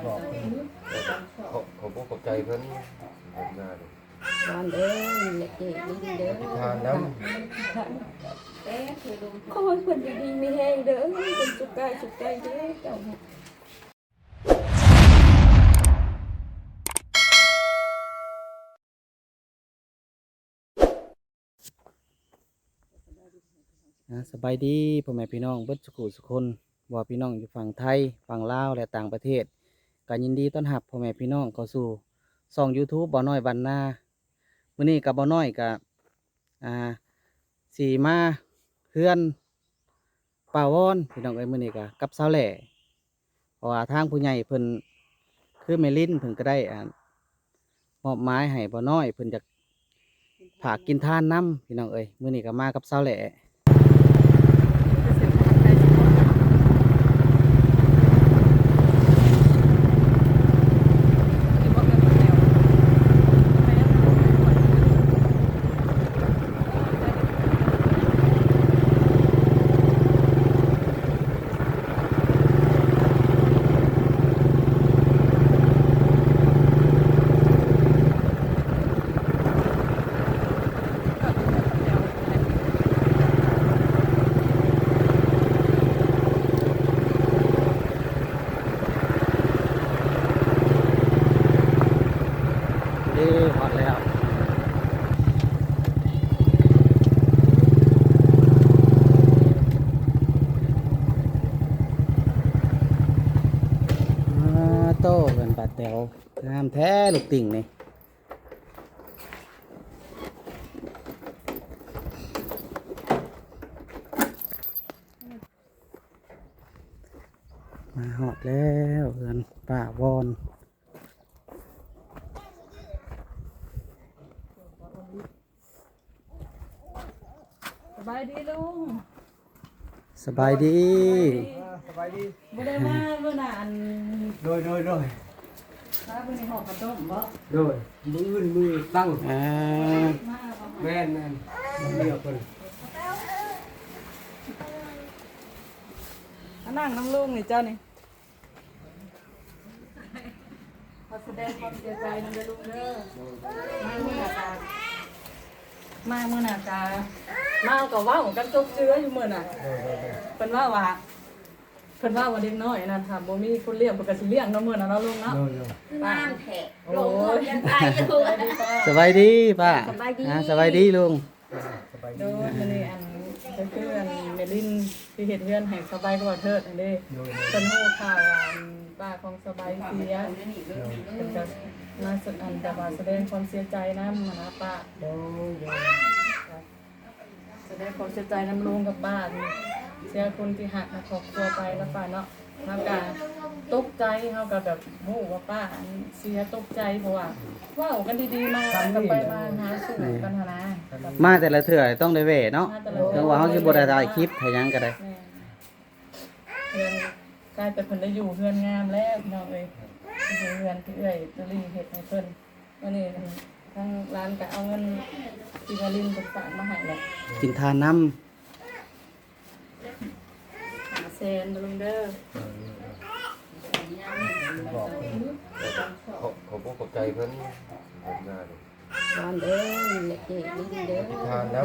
บอกขอบอกขอบใจเพิ่นเพิ่นมาเลย นอนเด้ออย่าเกะดิ้นเด้อ ทานน้ ขอให้เพิ่นดีๆมีแห้งเด้อเพิ่นสุขกายสุขใจเด้อเจ้าค่ะ สบายดีพ่อแม่พี่น้องเบิดสุขุสุคนว่าพี่น้องอยู่ฝั่งไทยฝั่งลาวและต่างประเทศก็ยินดีต้อนรับพ่อแม่พี่น้องเข้าสู่ช่อง YouTube บ่อน้อยบ้านนามื้อนี้กับบ่อน้อยกับอ่าสีมาเฮือนป่าวอนพี่น้องเอ้ยมื้อนี้ก็กับสาวแหล่เพราะว่าทางผู้ใหญ่เพิ่นคือแม่ลิ้นเพิ่นก็ได้มอบหมายให้บ่อน้อยเพิ่นจะฝากกินทานน้ำพี่น้องเอ้ยมื้อนี้ก็มากับสาวแหล่ ฮอดแล้วโต้กันปลาแต๋วงามแท้ลูกติ่งนี่มาฮอดแล้วเฮือนป่าวอนสบายดีลุง สบายดี สบายดี บ่ได้มาเมื่อนาน โดย ถ้าเพิ่นในห้องกระต้มบ่ มือตั้ง มาบ่ แม่นเรียกเพิ่น นั่งน้ำลุงนี่เจ้านี่ขอแสดงความเสียใจนำเด้อลุงเด้อมาเมื่อหน้าตามาเมื่อหน้าตามาเอาก็เว้ากันจบเจืออยู่มื้อน่ะเพิ่นว่าเพิ่นว่าเด็กน้อยนั่นค่ะบ่มีคนเลี้ยงเพิ่นก็สิเลี้ยงเนาะมื้อนั้นเนาะลุงเนาะ น้ำแผล โอ้ ลงหมด ย ยังไงอยู่ สบายดีป้า สบายดี สบายดีลุง โดยมื้อนี้อันเพื่อนเมลินที่เฮ็ดเฮือนให้สบายกว่าเถิดอันนี้เพิ่นฮู้ข่าวว่าป้าของสบายเสียเพิ่นก็มาแสดงความเสียใจนำนะป้าแสดงความเสียใจนำลุงกับป้าเสียคนที่หักครอบครัวไปแล้วป้าเนาะเฮาก็ตกใจเฮาก็แบบฮู้ว่าป้าเสียตกใจเพราะว่าเว้ากันดีๆมาก็ไปมาหาสู่กันหนนะ มาแต่ละเถื่อต้องได้เวทเนาะ มาแต่ละ ถึงว่าเขาสิบ่ได้ถ่ายคลิปให้หยังก็ได้ เพื่อนกลายเป็นเพิ่นได้อยู่เพื่อนงามแล้วพี่น้องเอ้ยอยู่เพื่อนที่เอ้ยตะลีเฮ็ดให้เพิ่นวันนี้ทางร้านก็เอาเงินที่มาลินเพิ่นฝากมาให้แหละ กินทานน้ 500,000เด้อลุงเด้อ บอกขอบอกขอบใจเพิ่นเพิ่นมาเลย นอนเด้ออย่าเกะดิ้นเด้อ ทานน้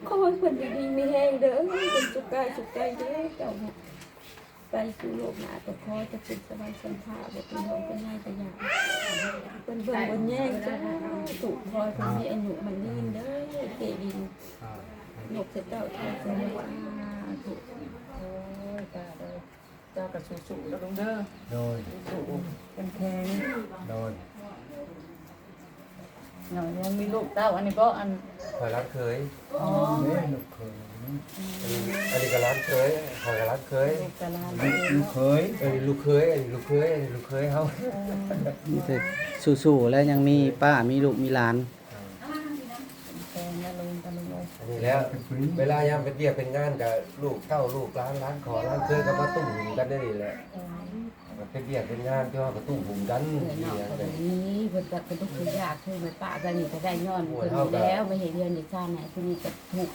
ขอให้เพิ่นดีๆมีแห้งเด้อเพิ่นสุขกายสุขใจเด้อเจ้าค่ะไปสู่โลกหน้าก็ขอจะเป็นสบายสันทาบ่เป็นห่วงเป็นใยก็อยากเพิ่นเบิ่งบ่แย่งจ้าถูกคอยเพิ่นมีอายุมันยืนเด้อเกะดินนกเสร็จแล้วทอดเสร็จแล้วถูกโอ้ยตาเด้อเจ้าก็สู้ๆแล้วลุงเด้อ โดย สู้เป็นแข็ง โดย หน่อยยังมีลูกเต้าอันนี้บ่อัน คอยรักเคย อ๋อ อันนี้ก็รักเคยคอยก็รักเคย ลูกกะลาเอง ลูก เนาะ เคยลูกเคยลูกเคยเฮา ำมีแต่สู้ๆแล้วยังมีป้ามีลูกมีหลาน แข็งนะลุงตะลุงเอ้ย อันนี้แล้วเวลายามเป็นเรียกเป็นงานกับลูกเต้าลูกร้านขอร้านเคยก็มาตุ้มกันได้นี่แหละเป็นเรียกเป็นงานที่ว่าก็ตุ้มหุ่มกัน เหนื่อย นี่ เนาะ อย่าง แบ เงี้ บนี้เพิ่นก็เป็นทุกข์ยากคือไม่ป้ากันนี่ก็ได้ย้อนเพิ่นแล้วไม่เห็นเดือนอีกชาติไหนเพิ่นนี่ก็ถูก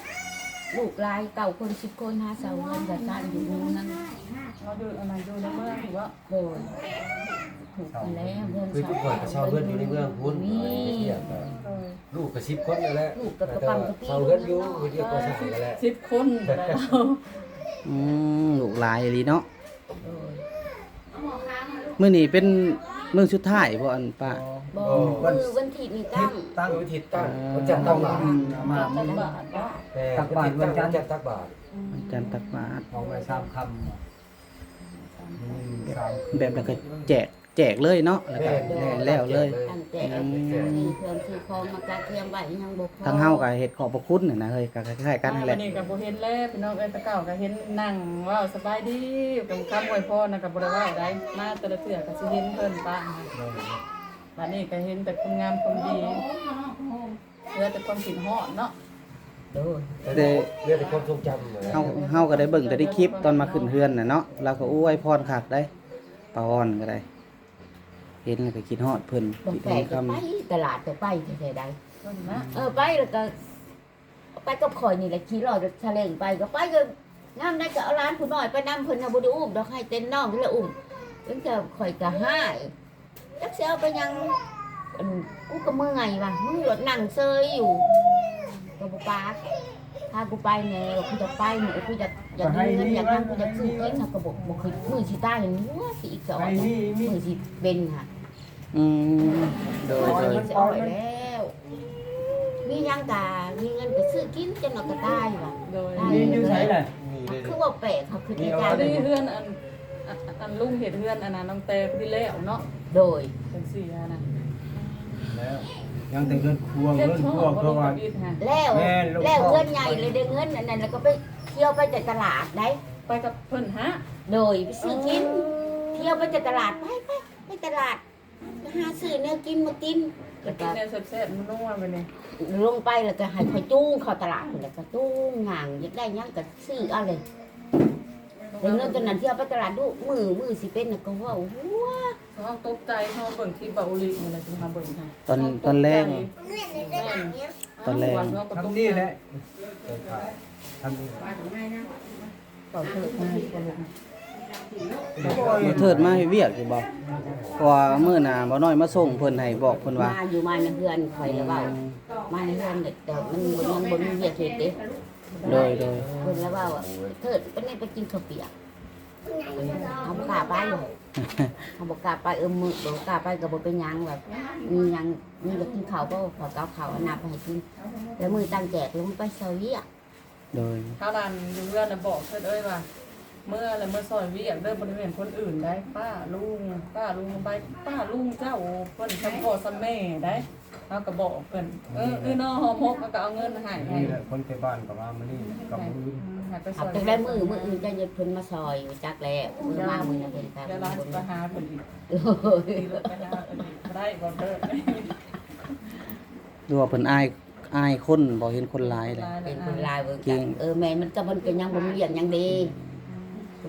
ลูกหลายเก่าคน10คนหาเสาเงินกับการอยู่นู้นนั่น เราดูอะไรดูในเมืองถือว่า โดยถูกกันแล้วเงิน คือทุกคนก็เช่าเพื่อนอยู่ในเมืองพุ่น นี่ ไปเที่ยวก็ โดย ลูกก็10คนนั่นแหละ ลูกกับกระปังกระปี้ เช่าเพื่อนอยู่เดียวก็ใช่กันแหละ 10 คนแล้ว ลูกหลายอีหลีเนาะ โดย มื้อนี้เป็นมื้อสุดท้ายบ่อันป้า บ่วันที่นี่ตั้ง ตั้งวิธีตั้งวันจันทร์ตักบาตร มา ตัก เป็น บา บา ต ท ร แต่วันจันทร์ตักบาตร วันจันทร์ตักบาตร เอาไปสามคำสาม แบบแล้วก็แจกเลยเนาะแล้วก็แล้วเลย ตั้งแต่มีเครื่องซื้อของมากระเทียมไว้ยังบ่พอ ทั้งเฮาก็เฮ็ดขอบพระคุณน่ะนะเฮ้ยก็คล้ายๆกันนั่นแห วั ละ นนี้กับโบเห็นแล้วพี่น้องเอ้ยตะเก่าก็เห็นนั่งว่าสบายดีกับคำอวยพรนะกับบ่ได้ว่าได้มาแต่ละเทื่อก็สิเห็นเพิ่นป้าวันนี้ก็เห็นแต่คนงามคนดีเหลือแต่ความคิดฮอดเนาะ โดย แต่เรื่องความทรงจำ เฮาก็ได้เบิ่งแต่ในคลิปตอนมาขึ้นเฮือนน่ะเนาะเราก็อวยพรคักได้ป้าอ่อนก็ได้ เห็นแล้วก็คิดฮอดเพิ่น บ่ คิด แปล ถึ ก ง ก็ คำ ไปตลาดก็ไปแท้ๆใด เพิ่นนะ ไปแล้วก็ไปกับข่อยนี่แหละขี่รถซาเล้งไปก็ไปก็งามได้ก็เอาร้านผู้น้อยไปนำเพิ่นน่ะบ่ได้อุ้มดอกให้เต้นน้องนี่ละอุ้มเพิ่นก็ข่อยก็ให้จักสิเอาไปยังกูก็เมื่อยว่ะมึงรถนั่งเซยอยู่ก็บ่ปากถ้ากูไปแน่กูจะไปแน่กูอยากมีเงินอยากทำกูอยากซื้อกินเขาก็บ่เคยมือสิตายเห็นหัวสิอีกสอนมือสิเป็นค่ะ อืมโดย โด โด ย ย จะเอาไปแล้ว มียังกามีเงินไปซื้อกินจนเราก็ตายว่ะ โดย นี่อยู่ไหนเลย คือว่าแปลกเขาคือใจ อันนี้เฮือนอันลุงเฮ็ดเฮือนอันนั้นน้องแต่พี่แล้วเนาะ โดย จังซี่นะ แล้วยังแต่เงินครัว เฮ็ด เงิน ช่อ ครัว บ่ เพ ล ราะ ง ว่า กับอีทฮะ แล้วแล้วเงินใหญ่เลยได้เงินอันนั้นแล้วก็ไปเที่ยวไปจากตลาดได้ ไปกับเพิ่นฮะ โดยไปซื้อกิน เที่ยวไปจากตลาดไปตลาดไปหาซื้อเนี่ยกินมากิน จะ แล้ว กิ ก็ นแนวแซ่บๆนัวๆไปนี่ ลงไปแล้วก็ให้คอยจูงเข้าตลาดแล้วก็จูงห่างอยากได้หยังก็ซื้อเอาเลยแต่เงินตอนนั้นเที่ยวไปตลาดดูมือสิเป็นน่ะก็ว่าหัว เฮาตกใจเฮาเบิ่งคลิปบาอุลินี่แหละสิมาเบิ่งให้ ตอนแรก ตอนแรก ทำนี่แหละทำนี่ ต่อเถิดมาคนลง บ่เทิดมาให้เวียกอยู่บ่เพราะว่ามื้อหน้าบ่น้อยมาส่งเพิ่นให้บอกเพิ่นว่า มาอยู่มาในเฮือนคอยแล้วเว้ามาในเฮือนแต่มันยังบ่มีเวียกเฮ็ดเด้ โดย เพิ่นแล้วเว้าเถิดเป็นนี่ไปกินข้าวเปียกเอาบ่กล้าไปเอาบ่กล้าไปมื้อบ่กล้าไปก็บ่เป็นหยังแบบมีหยังมีอยากกินข้าวบ่ขอเกาข้าวอันน่ะไปให้กินแล้วมื้อตั้งแจกลงไปเซาเวียก โดย ข้าวนั้นอยู่เรือนน่ะบอกเถิดเอ้ยว่า เมื่อแล้วเมื่อซอยเวียกเด้อบริเวณคนอื่นได้ป้าลุงไปป้าลุงเจ้าเพิ่นซัพพอร์ตซัมแม่ได้เฮาก็บอกเพิ่นน้อหอมกก็เอาเงินให้ นี่แหละคนไปบ้านกับมานี่กับมือ ให้ไปซ เอา อย ไปได้มื้ออื่นจะยึดเพิ่นมาซอยจักแล้วมื้อมามื้อนั้นเพิ่นก็ เดี๋ยวร้านสิไปหาเพิ่นอีก โอ้ย ตีรถไปหาเพิ่นอีกได้บ่เด้อ ดูว่าเพิ่นอายคนบ่เห็นคนหลายเลย เป็นคนลายเบิ่ง จริ จั ง งแม่มันก็มันก็ยังบ่มีอย่างหยังดี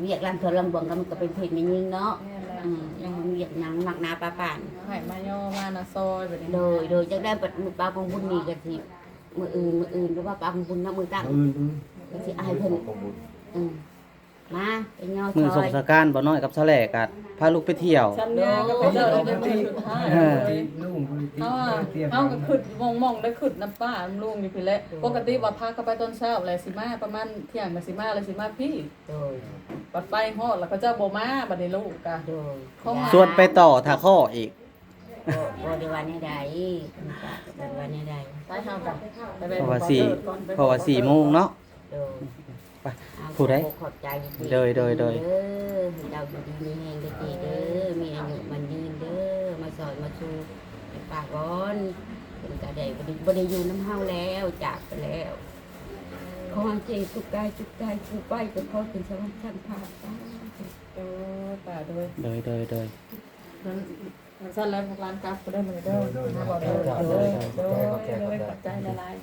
เวียกร้านเธอลำบวงก็มันก็เป็นเพลงไม่ยิงเนาะยังบ่มีอย่างหยังมักหนาปลาป่าน ให้มาย่อมานะซอยแบบนี้ โดยจังได้ปัดมือปลาของบุญนี่ก็สิมื้ออื่นหรือว่าปลาของบุญนะมื้อตั้ง ก็สิอายเพิ่นมาไปย่อ มื้อ ซ ส อง ย สการบ่น้อยกับสะแหลกอะพาลูกไปเที่ยว ฉันเนี่ยก็เป็นเจ้าเดี๋ยวมันสุดท้ายเลย ลุง เอาก็ขึ้นมองได้ขึ้นน้ำป้าน้ำลุงอยู่พี่แหละปกติว่าพาเข้าไปตอนเช้าอะไรสิมาประมาณเที่ยงก็สิมาอะไรสิมาพี่ โดย ปัดไปฮอดแล้วก็เจ้าบ่มาบัดนี้ลูกกะ โดย ส่วนไปต่อท่าข้ออีก บ่ได้ว่าแนวใดบ่ได้ว่าแนวใด ไปเฮากันไป เพราะว่า4โมงเนาะ โดย ไปผู้ใด ขอบใจ โดย เด้อเจ้าอยู่ดีมีแฮงได้ดีเด้อมีอายุมันยืนเด้อมาสอนมาชูปากร้อนเพิ่นก็ได้บ่ได้อยู่น้ำเฮาแล้วจากไปแล้วขอให้เจสุขกายสุขใจผู้ไปก็ขอเป็นสวรรค์ชั้นฟ้า ป่าด้วย โดย นั้นสั้นแล้วพวกร้านกราฟก็ได้มาเด้อมาบอกเด้อขอบใจหลาย